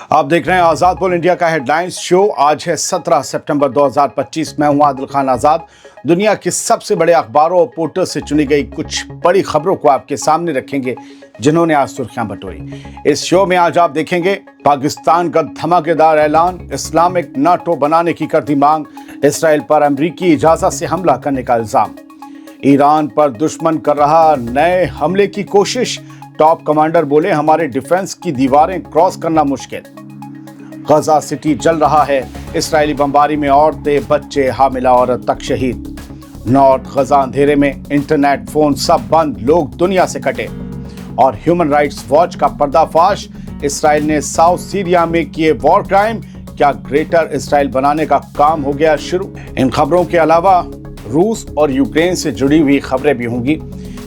आप देख रहे हैं आज़ाद पोल इंडिया का हेडलाइंस शो। आज है 17 सितंबर 2025। मैं हूं आदिल खान आज़ाद। दुनिया के सबसे बड़े अखबारों और पोर्टल से चुनी गई कुछ बड़ी खबरों को आपके सामने रखेंगे जिन्होंने आज सुर्खियां बटोरी। इस शो में आज आप देखेंगे पाकिस्तान का धमाकेदार ऐलान, इस्लामिक नाटो बनाने की कर दी मांग, इसराइल पर अमेरिकी इजाजत से हमला करने का इल्जाम, ईरान पर दुश्मन कर रहा नए हमले की कोशिश, टॉप कमांडर बोले हमारे डिफेंस की दीवारें क्रॉस करना मुश्किल, गजा सिटी जल रहा है, इसराइली बमबारी में औरतें, बच्चे, हामिला औरत तक शहीद, नॉर्थ गजा अंधेरे में, इंटरनेट, फोन सब बंद, लोग दुनिया से कटे, और ह्यूमन राइट्स वॉच का पर्दाफाश, इसराइल ने साउथ सीरिया में किए वॉर क्राइम, क्या ग्रेटर इसराइल बनाने का काम हो गया शुरू। इन खबरों के अलावा रूस और यूक्रेन से जुड़ी हुई खबरें भी होंगी।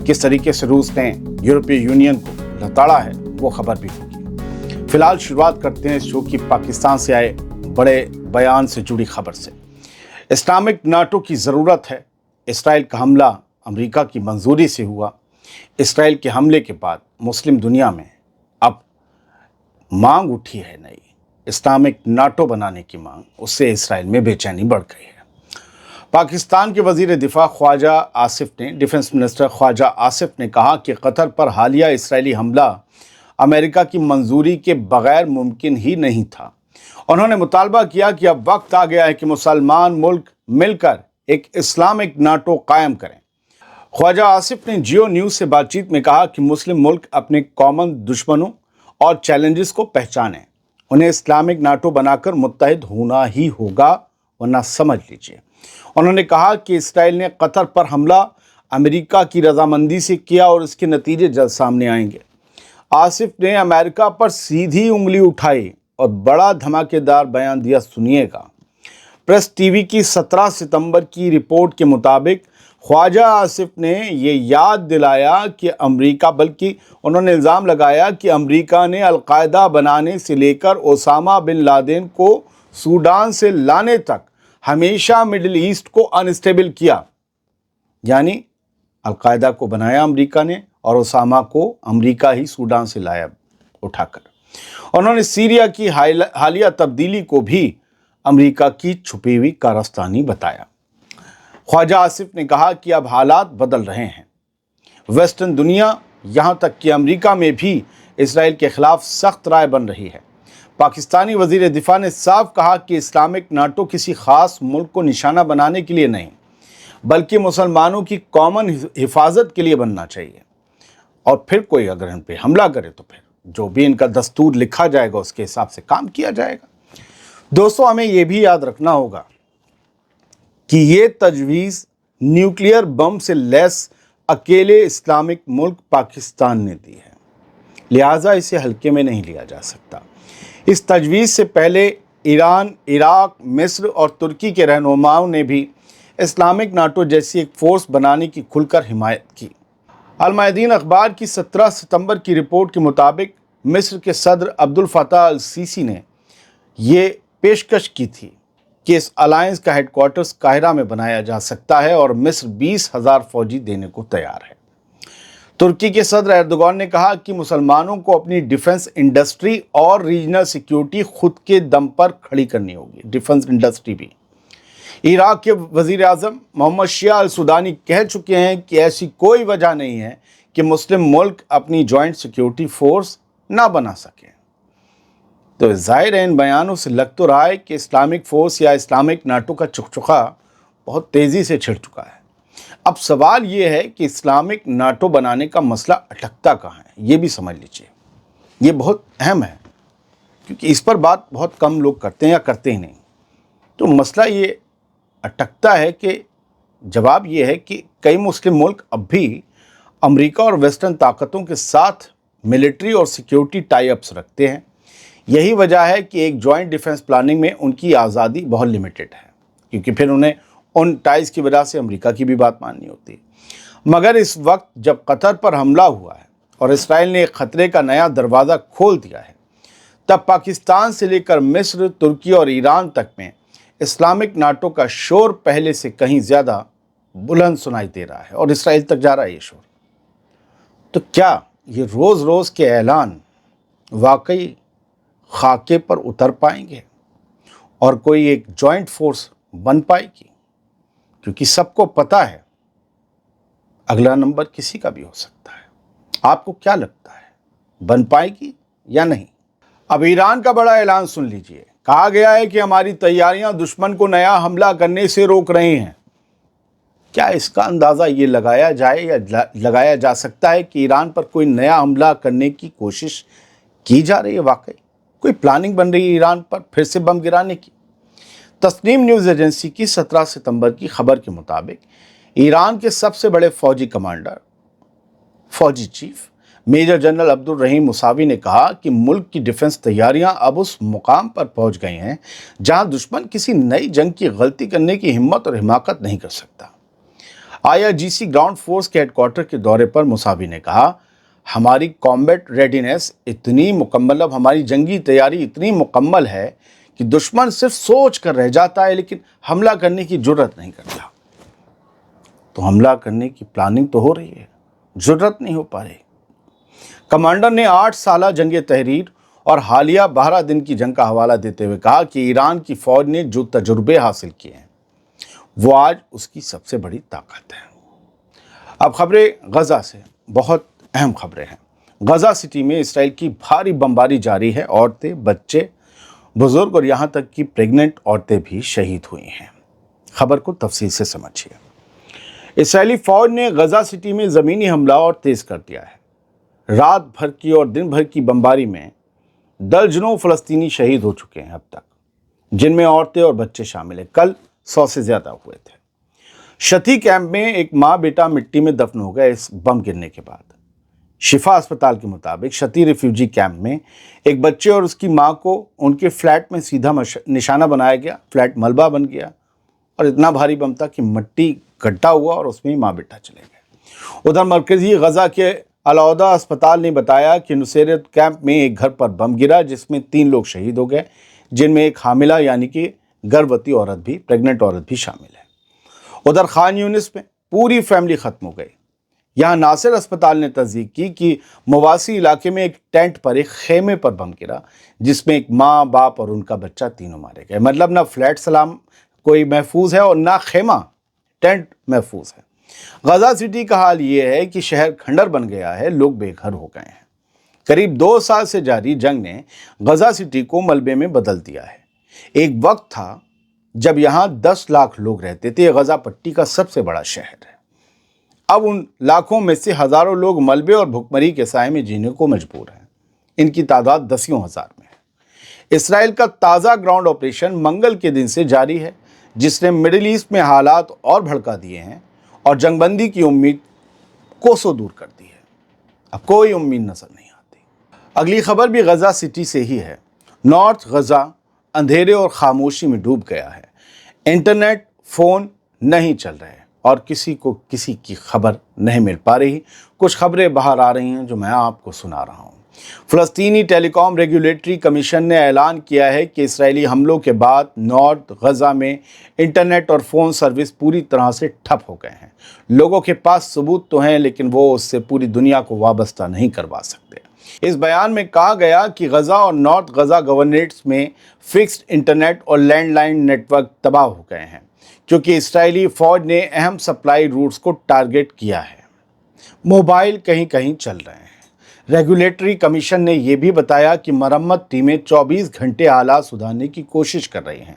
किस तरीके से रूस ने यूरोपीय यूनियन को लताड़ा है वो खबर भी होगी। फिलहाल शुरुआत करते हैं शो की पाकिस्तान से आए बड़े बयान से जुड़ी खबर से। इस्लामिक नाटो की ज़रूरत है। इसराइल का हमला अमेरिका की मंजूरी से हुआ। इसराइल के हमले के बाद मुस्लिम दुनिया में अब मांग उठी है नई, इस्लामिक नाटो बनाने की मांग। उससे इसराइल में बेचैनी बढ़ गई है। पाकिस्तान के वजीर दिफा ख्वाजा आसिफ ने, डिफेंस मिनिस्टर ख्वाजा आसिफ ने कहा कि कतर पर हालिया इसराइली हमला अमेरिका की मंजूरी के बगैर मुमकिन ही नहीं था। उन्होंने मुतालबा किया कि अब वक्त आ गया है कि मुसलमान मुल्क मिलकर एक इस्लामिक नाटो कायम करें। ख्वाजा आसिफ ने जियो न्यूज़ से बातचीत में कहा कि मुस्लिम मुल्क अपने कॉमन दुश्मनों और चैलेंजेस को पहचानें। उन्हें इस्लामिक नाटो बनाकर मुत्तहिद होना ही होगा, वरना समझ लीजिए। उन्होंने कहा कि इसराइल ने कतर पर हमला अमेरिका की रजामंदी से किया और इसके नतीजे जल्द सामने आएंगे। आसिफ ने अमेरिका पर सीधी उंगली उठाई और बड़ा धमाकेदार बयान दिया, सुनिएगा। प्रेस टीवी की 17 सितंबर की रिपोर्ट के मुताबिक ख्वाजा आसिफ ने ये याद दिलाया कि अमेरिका, बल्कि उन्होंने इल्ज़ाम लगाया कि अमेरिका ने अलकायदा बनाने से लेकर ओसामा बिन लादेन को सूडान से लाने तक हमेशा मिडिल ईस्ट को अनस्टेबल किया। यानी अलकायदा को बनाया अमेरिका ने और ओसामा को अमेरिका ही सूडान से लाया उठाकर। उन्होंने सीरिया की हालिया तब्दीली को भी अमेरिका की छुपी हुई कारस्तानी बताया। ख्वाजा आसिफ ने कहा कि अब हालात बदल रहे हैं। वेस्टर्न दुनिया, यहाँ तक कि अमेरिका में भी इसराइल के खिलाफ सख्त राय बन रही है। पाकिस्तानी वजीर दिफा ने साफ कहा कि इस्लामिक नाटो किसी खास मुल्क को निशाना बनाने के लिए नहीं, बल्कि मुसलमानों की कॉमन हिफाजत के लिए बनना चाहिए। और फिर कोई अगर इन पे हमला करे तो फिर जो भी इनका दस्तूर लिखा जाएगा उसके हिसाब से काम किया जाएगा। दोस्तों, हमें यह भी याद रखना होगा कि ये तजवीज़ न्यूक्लियर बम से लैस अकेले इस्लामिक मुल्क पाकिस्तान ने दी है, लिहाजा इसे हल्के में नहीं लिया जा सकता। इस तजवीज़ से पहले ईरान, इराक, मिस्र और तुर्की के रहनुमाओं ने भी इस्लामिक नाटो जैसी एक फोर्स बनाने की खुलकर हिमायत की। अल मायदीन अखबार की 17 सितंबर की रिपोर्ट के मुताबिक मिस्र के सदर अब्दुल फताह अल सीसी ने ये पेशकश की थी कि इस अलायंस का हेडक्वार्टर्स काहिरा में बनाया जा सकता है और मिस्र 20,000 फौजी देने को तैयार है। तुर्की के सदर एर्दोगान ने कहा कि मुसलमानों को अपनी डिफेंस इंडस्ट्री और रीजनल सिक्योरिटी खुद के दम पर खड़ी करनी होगी, डिफेंस इंडस्ट्री भी। इराक के वजीर आज़म मोहम्मद शिया अल सुदानी कह चुके हैं कि ऐसी कोई वजह नहीं है कि मुस्लिम मुल्क अपनी जॉइंट सिक्योरिटी फोर्स ना बना सके। तो ज़ाहिर है इन बयानों से लग तो रहा है कि इस्लामिक फोर्स या इस्लामिक नाटो का चुकचुका बहुत तेज़ी से छिड़ चुका है। अब सवाल ये है कि इस्लामिक नाटो बनाने का मसला अटकता कहाँ है, ये भी समझ लीजिए। ये बहुत अहम है क्योंकि इस पर बात बहुत कम लोग करते हैं या करते ही नहीं। तो मसला ये अटकता है कि जवाब ये है कि कई मुस्लिम मुल्क अब भी अमेरिका और वेस्टर्न ताकतों के साथ मिलिट्री और सिक्योरिटी टाई अप्स रखते हैं। यही वजह है कि एक जॉइंट डिफेंस प्लानिंग में उनकी आज़ादी बहुत लिमिटेड है, क्योंकि फिर उन्हें उन टाइज की वजह से अमेरिका की भी बात माननी होती है। मगर इस वक्त जब कतर पर हमला हुआ है और इसराइल ने एक ख़तरे का नया दरवाज़ा खोल दिया है, तब पाकिस्तान से लेकर मिस्र, तुर्की और ईरान तक में इस्लामिक नाटो का शोर पहले से कहीं ज़्यादा बुलंद सुनाई दे रहा है और इसराइल तक जा रहा है ये शोर। तो क्या ये रोज़ रोज़ के ऐलान वाकई खाके पर उतर पाएंगे और कोई एक जॉइंट फोर्स बन पाएगी? क्योंकि सबको पता है अगला नंबर किसी का भी हो सकता है। आपको क्या लगता है, बन पाएगी या नहीं? अब ईरान का बड़ा ऐलान सुन लीजिए। कहा गया है कि हमारी तैयारियां दुश्मन को नया हमला करने से रोक रही हैं। क्या इसका अंदाजा ये लगाया जाए या लगाया जा सकता है कि ईरान पर कोई नया हमला करने की कोशिश की जा रही है? वाकई कोई प्लानिंग बन रही है ईरान पर फिर से बम गिराने की? तस्नीम न्यूज़ एजेंसी की 17 सितंबर की खबर के मुताबिक ईरान के सबसे बड़े फौजी कमांडर, फौजी चीफ मेजर जनरल अब्दुल रहीम मुसावी ने कहा कि मुल्क की डिफेंस तैयारियां अब उस मुकाम पर पहुंच गई हैं जहां दुश्मन किसी नई जंग की गलती करने की हिम्मत और हिमाकत नहीं कर सकता। IRGC ग्राउंड फोर्स के हेडक्वार्टर के दौरे पर मुसावी ने कहा, हमारी कॉम्बैट रेडीनेस इतनी मुकम्मल, अब हमारी जंगी तैयारी इतनी मुकम्मल है कि दुश्मन सिर्फ सोच कर रह जाता है लेकिन हमला करने की जुर्रत नहीं करता। तो हमला करने की प्लानिंग तो हो रही है, जुर्रत नहीं हो पा रही। कमांडर ने 8 साला जंग तहरीर और हालिया 12 दिन की जंग का हवाला देते हुए कहा कि ईरान की फौज ने जो तजुर्बे हासिल किए हैं वो आज उसकी सबसे बड़ी ताकत है। अब खबरें गजा से, बहुत अहम खबरें हैं। गजा सिटी में इसराइल की भारी बमबारी जारी है। औरतें, बच्चे, बुजुर्ग और यहाँ तक कि प्रेग्नेंट औरतें भी शहीद हुई हैं। खबर को तफसील से समझिए। इसराइली फौज ने गजा सिटी में ज़मीनी हमला और तेज़ कर दिया है। रात भर की और दिन भर की बमबारी में दर्जनों फ़लस्तीनी शहीद हो चुके हैं अब तक, जिनमें औरतें और बच्चे शामिल हैं। कल 100 से ज़्यादा हुए थे। शती कैंप में एक माँ बेटा मिट्टी में दफन हो गए इस बम गिरने के बाद। शिफा अस्पताल के मुताबिक शती रिफ्यूजी कैंप में एक बच्चे और उसकी माँ को उनके फ्लैट में सीधा निशाना बनाया गया। फ्लैट मलबा बन गया और इतना भारी बम था कि मिट्टी गड्ढा हुआ और उसमें ही माँ बेटा चले गए। उधर मरकजी गजा के अलौदा अस्पताल ने बताया कि नुसैरत कैंप में एक घर पर बम गिरा जिसमें 3 लोग शहीद हो गए, जिनमें एक हामिला यानी कि गर्भवती औरत भी, प्रेग्नेंट औरत भी शामिल है। उधर खान यूनिस में पूरी फैमिली खत्म हो गई। यहाँ नासिर अस्पताल ने तस्दीक की कि मवासी इलाके में एक टेंट पर, एक खेमे पर बम गिरा जिसमें एक माँ, बाप और उनका बच्चा तीनों मारे गए। मतलब ना फ्लैट सलाम कोई महफूज है और ना खेमा, टेंट महफूज है। गजा सिटी का हाल ये है कि शहर खंडर बन गया है, लोग बेघर हो गए हैं। करीब 2 साल से जारी जंग ने गजा सिटी को मलबे में बदल दिया है। एक वक्त था जब यहाँ 10 लाख लोग रहते थे। गजा पट्टी का सबसे बड़ा शहर है। अब उन लाखों में से हजारों लोग मलबे और भुखमरी के साए में जीने को मजबूर हैं। इनकी तादाद दसियों हजार में है। इसराइल का ताज़ा ग्राउंड ऑपरेशन मंगल के दिन से जारी है, जिसने मिडिल ईस्ट में हालात और भड़का दिए हैं और जंगबंदी की उम्मीद कोसों दूर कर दी है। अब कोई उम्मीद नजर नहीं आती। अगली खबर भी गजा सिटी से ही है। नॉर्थ गजा अंधेरे और खामोशी में डूब गया है। इंटरनेट, फ़ोन नहीं चल रहे और किसी को किसी की खबर नहीं मिल पा रही। कुछ खबरें बाहर आ रही हैं जो मैं आपको सुना रहा हूँ। फ़लस्तीनी टेलीकॉम रेगुलेटरी कमीशन ने ऐलान किया है कि इसराइली हमलों के बाद नॉर्थ गजा में इंटरनेट और फ़ोन सर्विस पूरी तरह से ठप हो गए हैं। लोगों के पास सबूत तो हैं लेकिन वो उससे पूरी दुनिया को वाबस्ता नहीं करवा सकते। इस बयान में कहा गया कि गजा और नॉर्थ गजा गवर्नेट्स में फिक्स्ड इंटरनेट और लैंडलाइन नेटवर्क तबाह हो गए हैं क्योंकि इसराइली फ़ौज ने अहम सप्लाई रूट्स को टारगेट किया है। मोबाइल कहीं कहीं चल रहे हैं। रेगुलेटरी कमीशन ने यह भी बताया कि मरम्मत टीमें 24 घंटे हालात सुधारने की कोशिश कर रही हैं,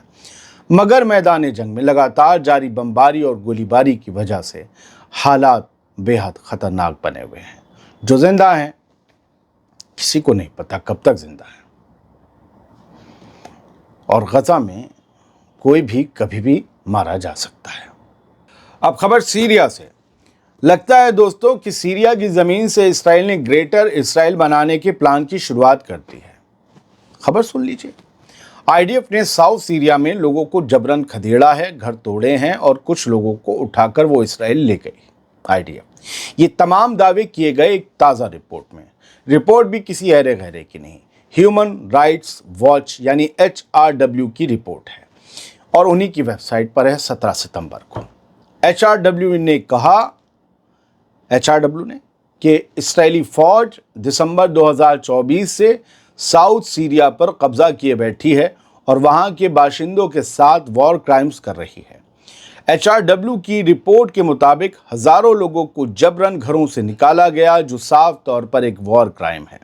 मगर मैदान जंग में लगातार जारी बमबारी और गोलीबारी की वजह से हालात बेहद ख़तरनाक बने हुए हैं। जो जिंदा हैं किसी को नहीं पता कब तक जिंदा है और गजा में कोई भी कभी भी मारा जा सकता है। अब खबर सीरिया से। लगता है दोस्तों कि सीरिया की ज़मीन से इसराइल ने ग्रेटर इसराइल बनाने के प्लान की शुरुआत कर दी है। खबर सुन लीजिए। IDF ने साउथ सीरिया में लोगों को जबरन खदेड़ा है, घर तोड़े हैं और कुछ लोगों को उठाकर वो इसराइल ले गई। IDF ये तमाम दावे किए गए एक ताज़ा रिपोर्ट में। रिपोर्ट भी किसी अहरे गहरे की नहीं, ह्यूमन राइट्स वॉच यानी HRW की रिपोर्ट है और उन्हीं की वेबसाइट पर है। 17 सितंबर को HRW ने कहा, HRW ने कि इसराइली फ़ौज दिसंबर 2024 से साउथ सीरिया पर कब्जा किए बैठी है और वहां के बाशिंदों के साथ वॉर क्राइम्स कर रही है। HRW की रिपोर्ट के मुताबिक हजारों लोगों को जबरन घरों से निकाला गया, जो साफ तौर पर एक वॉर क्राइम है।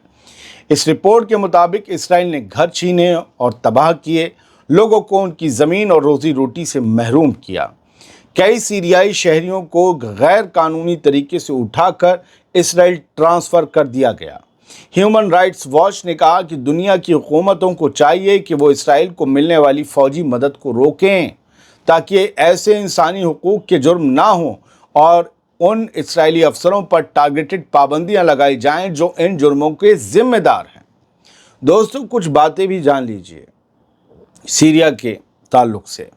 इस रिपोर्ट के मुताबिक इसराइल ने घर छीने और तबाह किए, लोगों को उनकी ज़मीन और रोजी रोटी से महरूम किया। कई सीरियाई शहरियों को गैर कानूनी तरीके से उठाकर इसराइल ट्रांसफ़र कर दिया गया। ह्यूमन राइट्स वॉच ने कहा कि दुनिया की हुकूमतों को चाहिए कि वो इसराइल को मिलने वाली फ़ौजी मदद को रोकें, ताकि ऐसे इंसानी हुकूक के जुर्म ना हों और उन इस्राएली अफसरों पर टारगेटेड पाबंदियां लगाई जाएं जो इन जुर्मों के जिम्मेदार हैं। दोस्तों, कुछ बातें भी जान लीजिए सीरिया के ताल्लुक से।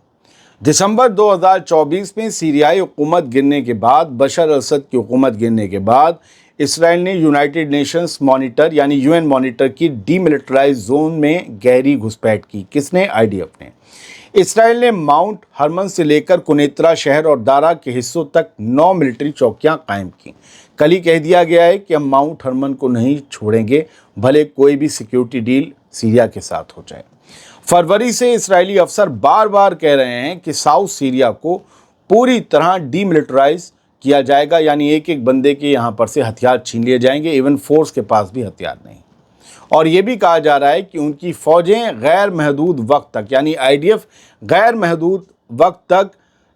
दिसंबर 2024 में सीरियाई हुकूमत गिरने के बाद, बशर असद की हुकूमत गिरने के बाद, इसराइल ने यूनाइटेड नेशंस मॉनिटर यानी UN मॉनिटर की डीमिलिटराइज जोन में गहरी घुसपैठ की। किसने? IDF ने। इसराइल ने माउंट हरमन से लेकर कुनेत्रा शहर और दारा के हिस्सों तक 9 मिलिट्री चौकियां कायम की। कल ही कह दिया गया है कि हम माउंट हरमन को नहीं छोड़ेंगे, भले कोई भी सिक्योरिटी डील सीरिया के साथ हो जाए। फरवरी से इस्राएली अफसर बार बार कह रहे हैं कि साउथ सीरिया को पूरी तरह डीमिलिटराइज किया जाएगा, यानी एक एक बंदे के यहाँ पर से हथियार छीन लिए जाएंगे, इवन फोर्स के पास भी हथियार नहीं। और ये भी कहा जा रहा है कि उनकी फ़ौजें गैर महदूद वक्त तक, यानी IDF गैर महदूद वक्त तक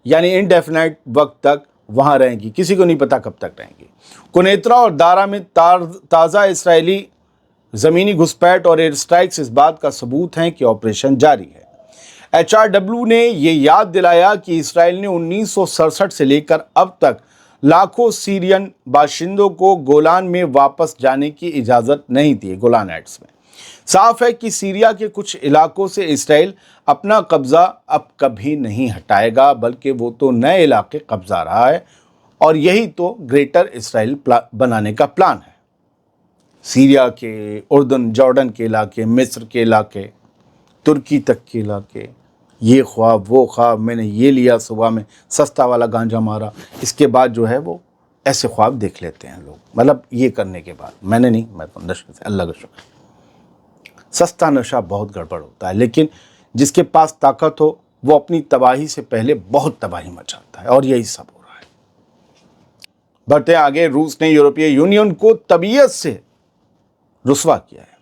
यानी इनडेफिनाइट वक्त तक वहाँ रहेंगी, किसी को नहीं पता कब तक रहेंगी। कुनेत्रा और दारा में ताज़ा इसराइली ज़मीनी घुसपैठ और एयर स्ट्राइक्स इस बात का सबूत हैं कि ऑपरेशन जारी है। HRW ने ये याद दिलाया कि इसराइल ने 1967 से लेकर अब तक लाखों सीरियन बाशिंदों को गोलान में वापस जाने की इजाज़त नहीं दी, गोलान हाइट्स में। साफ है कि सीरिया के कुछ इलाकों से इसराइल अपना कब्ज़ा अब कभी नहीं हटाएगा, बल्कि वो तो नए इलाके कब्जा रहा है और यही तो ग्रेटर इसराइल बनाने का प्लान है। सीरिया के, उर्दन, जॉर्डन के इलाके, मिस्र के इलाके, तुर्की तक के इलाके, ये ख्वाब वो ख्वाब, मैंने ये लिया, सुबह में सस्ता वाला गांजा मारा, इसके बाद जो है वो ऐसे ख्वाब देख लेते हैं लोग। मतलब ये करने के बाद, मैंने नहीं, मैं तो नशे से, अल्लाह का शुक्र। सस्ता नशा बहुत गड़बड़ होता है, लेकिन जिसके पास ताकत हो वो अपनी तबाही से पहले बहुत तबाही मचाता है, और यही सब हो रहा है। बढ़ते आगे, रूस ने यूरोपीय यूनियन को तबीयत से रुस्वा किया है।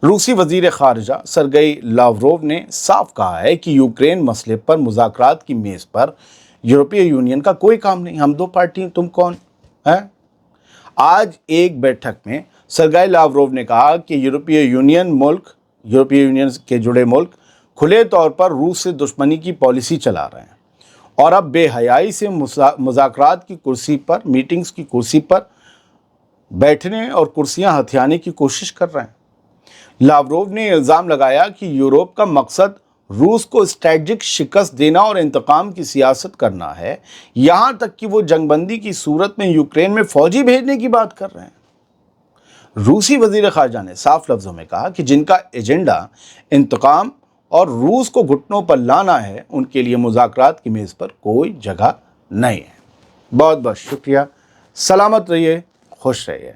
रूसी वजीर खारजा सरगेई लावरोव ने साफ कहा है कि यूक्रेन मसले पर मुज़ाकरात की मेज़ पर यूरोपीय यूनियन का कोई काम नहीं, हम दो पार्टी, तुम कौन है। आज एक बैठक में सरगेई लावरोव ने कहा कि यूरोपीय यूनियन के जुड़े मुल्क खुले तौर पर रूस से दुश्मनी की पॉलिसी चला रहे हैं और अब बेहयाई से मुज़ाकरात की कुर्सी पर, मीटिंग्स की कुर्सी पर बैठने और कुर्सियां हथियाने की कोशिश कर रहे हैं। लावरोव ने इल्ज़ाम लगाया कि यूरोप का मकसद रूस को स्ट्रैटेजिक शिकस्त देना और इंतकाम की सियासत करना है, यहाँ तक कि वो जंगबंदी की सूरत में यूक्रेन में फौजी भेजने की बात कर रहे हैं। रूसी वजीर खारजा ने साफ लफ्ज़ों में कहा कि जिनका एजेंडा इंतकाम और रूस को घुटनों पर लाना है, उनके लिए मुज़ाकरात की मेज़ पर कोई जगह नहीं है। बहुत बहुत शुक्रिया, सलामत रहिए, खुश रहिए।